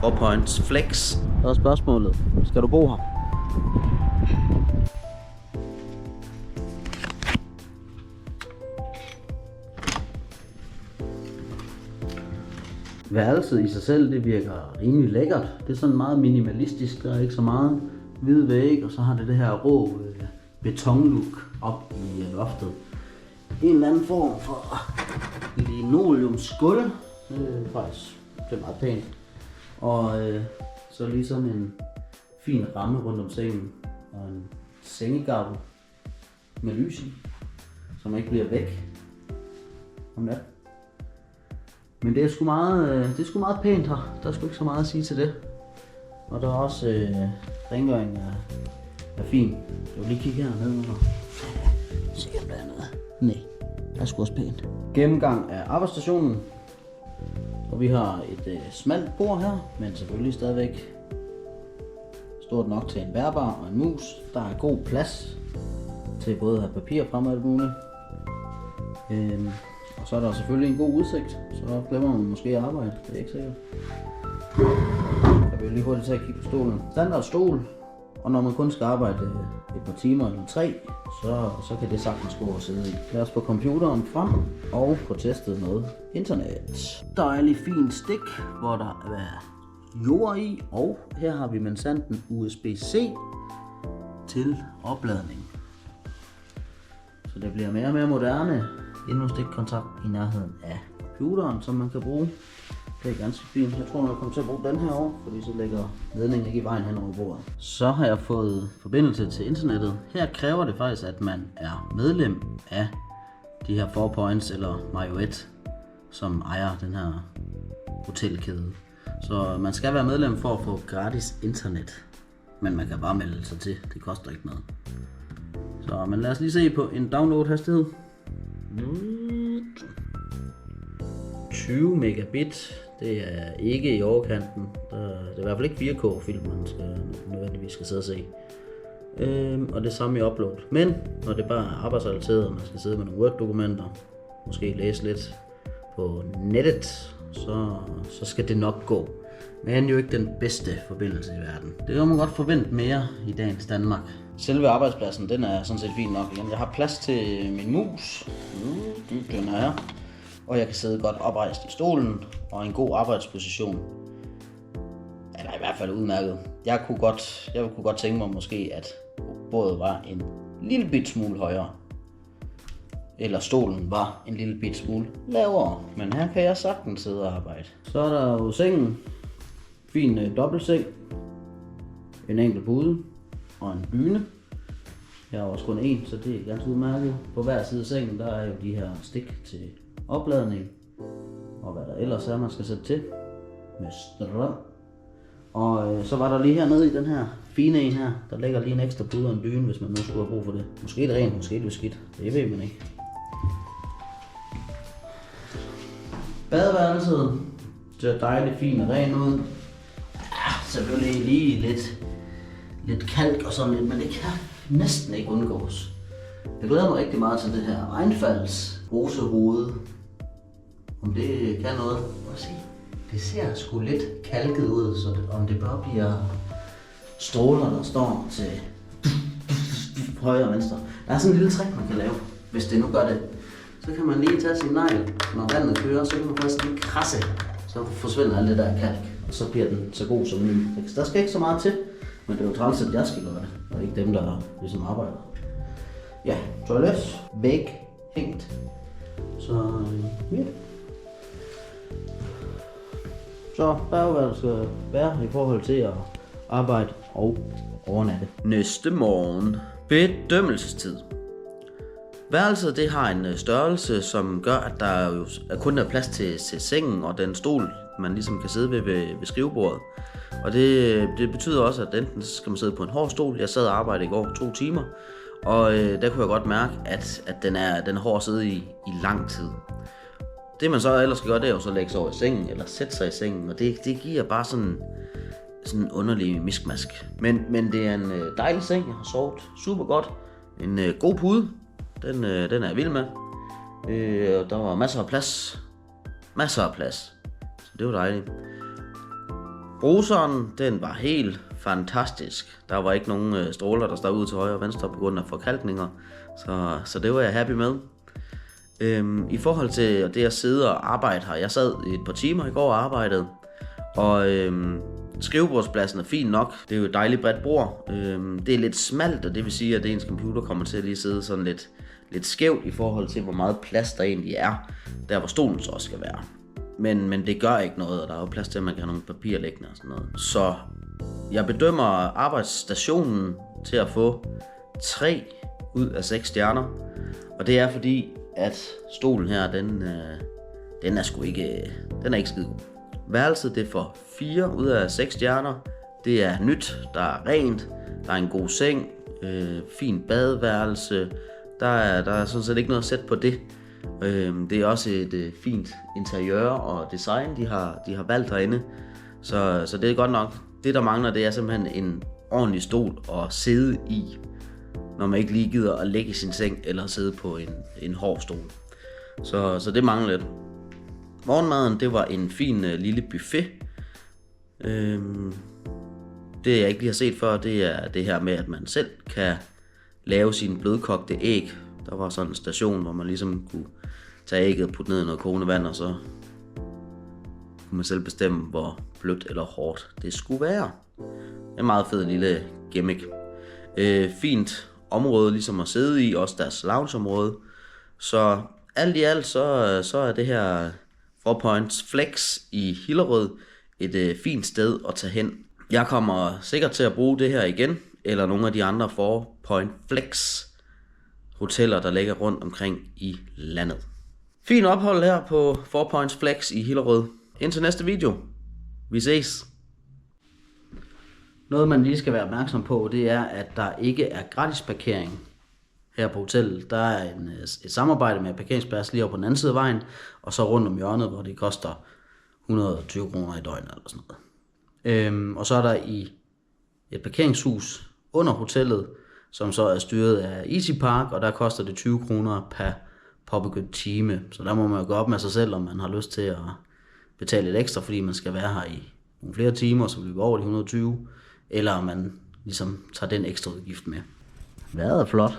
4 Points Flex. Så er spørgsmålet, skal du bo her? Værelset i sig selv, det virker rimelig lækkert. Det er sådan meget minimalistisk, der er ikke så meget hvide væg, og så har det her rå betonlook op i loftet. En eller anden form for linoleumsgulv, faktisk, det er meget pænt. Og så lige sådan en fin ramme rundt om sengen, og en sengegavl med lys i, som ikke bliver væk om natten. Men det er sgu meget pænt her. Der er sgu ikke så meget at sige til det. Og der er også rengøring er fin. Jeg vil lige kigge hernede og se om der er noget. Nej, der er sgu også pænt. Gennemgang af arbejdsstationen. Og vi har et smalt bord her, men selvfølgelig stadigvæk stort nok til en bærbar og en mus. Der er god plads til både at have papir frem og alt muligt. Og så er der selvfølgelig en god udsigt, så glemmer man måske at arbejde, det er ikke sikkert. Jeg vil lige hurtigt tage og kigge på stolen. Standard stol, og når man kun skal arbejde et par timer eller 3, så kan det sagtens gå at sidde i. Lad os få computeren frem og få testet noget internet. Dejlig fin stik, hvor der er jord i, og her har vi minsandten USB-C til opladning. Så det bliver mere og mere moderne. Endnu stikkontakt i nærheden af computeren, som man kan bruge. Det er ganske fint. Jeg tror, jeg kommer til at bruge den her over, fordi så lægger ledningen ikke i vejen hen over bordet. Så har jeg fået forbindelse til internettet. Her kræver det faktisk, at man er medlem af de her 4 Points eller Marriott, som ejer den her hotelkæde. Så man skal være medlem for at få gratis internet. Men man kan bare melde sig til. Det koster ikke noget. Så men lad os lige se på en download hastighed. 20 megabit, det er ikke i overkanten. Det er i hvert fald ikke 4K-film, man nødvendigvis skal sidde og se. Og det samme i upload. Men når det bare er arbejdsrelateret, og man skal sidde med nogle Word-dokumenter, måske læse lidt på nettet, så skal det nok gå. Men jo ikke den bedste forbindelse i verden. Det kan man godt forvente mere i dagens Danmark. Selve arbejdspladsen, den er sådan set fin nok. Jeg har plads til min mus. Den er her. Og jeg kan sidde godt oprejst i stolen, og en god arbejdsposition. Eller i hvert fald udmærket. Jeg kunne godt tænke mig måske, at bordet var en lille bit smule højere. Eller stolen var en lille bit smule lavere. Men her kan jeg sagtens sidde og arbejde. Så er der jo sengen. Fin dobbeltseng. En enkelt pude. Og en dyne. Jeg har også kun én, så det er ganske udmærket. På hver side af sengen, der er jo de her stik til opladning. Og hvad der ellers er, man skal sætte til. Med strøm. Og så var der lige hernede i den her fine en her, der ligger lige en ekstra pude og en dyne, hvis man nu skulle have brug for det. Måske det rent, måske det skidt. Det ved man ikke. Badeværelset ser dejligt fint og rent ud. Selvfølgelig lige lidt kalk og sådan lidt, men det kan næsten ikke undgås. Jeg glæder mig rigtig meget til det her regnfalds rosehoved. Om det kan noget. Prøv at se. Det ser sgu lidt kalket ud, så om det bare bliver stråler, der står til højre og venstre. Der er sådan en lille trick, man kan lave, hvis det nu gør det. Så kan man lige tage sin negl, når vandet kører, så kan man faktisk lige krasse. Så forsvinder alt det der kalk, og så bliver den så god som ny. Der skal ikke så meget til, men det er jo træls, at jeg skal gøre det, og ikke dem, der ligesom arbejder. Ja, toilet, væg, hængt. Så ja. Så der er jo, hvad der skal være i forhold til at arbejde og overnatte. Næste morgen. Bedømmelsestid. Værelset det har en størrelse, som gør, at der jo kun er plads til sengen og den stol, man ligesom kan sidde ved skrivebordet. Og det betyder også, at enten skal man sidde på en hård stol. Jeg sad og arbejdede i går 2 timer, og der kunne jeg godt mærke, at den er hård at sidde i lang tid. Det man så ellers skal gøre, det er jo så lægge sig over i sengen, eller sætte sig i sengen, og det giver bare sådan en underlig miskmask. Men det er en dejlig seng, jeg har sovet super godt. En god pude, den er jeg vild med. Der var masser af plads. Så det var dejligt. Bruseren, den var helt fantastisk. Der var ikke nogen stråler, der stod ud til højre og venstre på grund af forkalkninger. Så det var jeg happy med. I forhold til det at sidde og arbejde her, jeg sad et par timer i går og arbejdede. Og skrivebordspladsen er fin nok. Det er jo et dejligt bredt bord. Det er lidt smalt, og det vil sige, at ens computer kommer til at lige sidde sådan lidt skævt i forhold til, hvor meget plads der egentlig er, der hvor stolen så også skal være. Men det gør ikke noget, og der er jo plads til, at man kan have nogle papirer liggende og sådan noget. Så jeg bedømmer arbejdsstationen til at få 3 ud af 6 stjerner. Og det er fordi, at stolen her, den er sgu ikke, den er ikke skide god. Værelset, det får 4 ud af 6 stjerner. Det er nyt, der er rent, der er en god seng, fint badeværelse. Der er sådan set ikke noget at sætte på det. Det er også et fint interiør og design, de har valgt herinde. Så det er godt nok. Det der mangler, det er simpelthen en ordentlig stol at sidde i, når man ikke lige gider at ligge i sin seng eller sidde på en hård stol. Så det mangler lidt. Morgenmaden, det var en fin lille buffet. Det jeg ikke lige har set før, det er det her med, at man selv kan lave sine blødkogte æg. Der var sådan en station, hvor man ligesom kunne tage ægget og putte ned i noget kogende vand, og så kunne man selv bestemme, hvor blødt eller hårdt det skulle være. En meget fed lille gimmick. Fint område ligesom at sidde i, også deres loungeområde. Så alt i alt, så er det her 4 Points Flex i Hillerød et fint sted at tage hen. Jeg kommer sikkert til at bruge det her igen, eller nogle af de andre 4 Point Flex hoteller, der ligger rundt omkring i landet. Fint ophold her på 4 Points Flex i Hillerød. Indtil næste video. Vi ses. Noget man lige skal være opmærksom på, det er, at der ikke er gratis parkering her på hotellet. Der er et samarbejde med parkeringsplads lige over på den anden side af vejen, og så rundt om hjørnet, hvor det koster 120 kroner i døgnet eller sådan noget. Og så er der i et parkeringshus under hotellet, som så er styret af Easy Park, og der koster det 20 kroner per påbegyndt time. Så der må man jo gå op med sig selv, om man har lyst til at betale lidt ekstra, fordi man skal være her i nogle flere timer, så løber over de 120, eller om man ligesom tager den ekstra udgift med. Vejret er flot.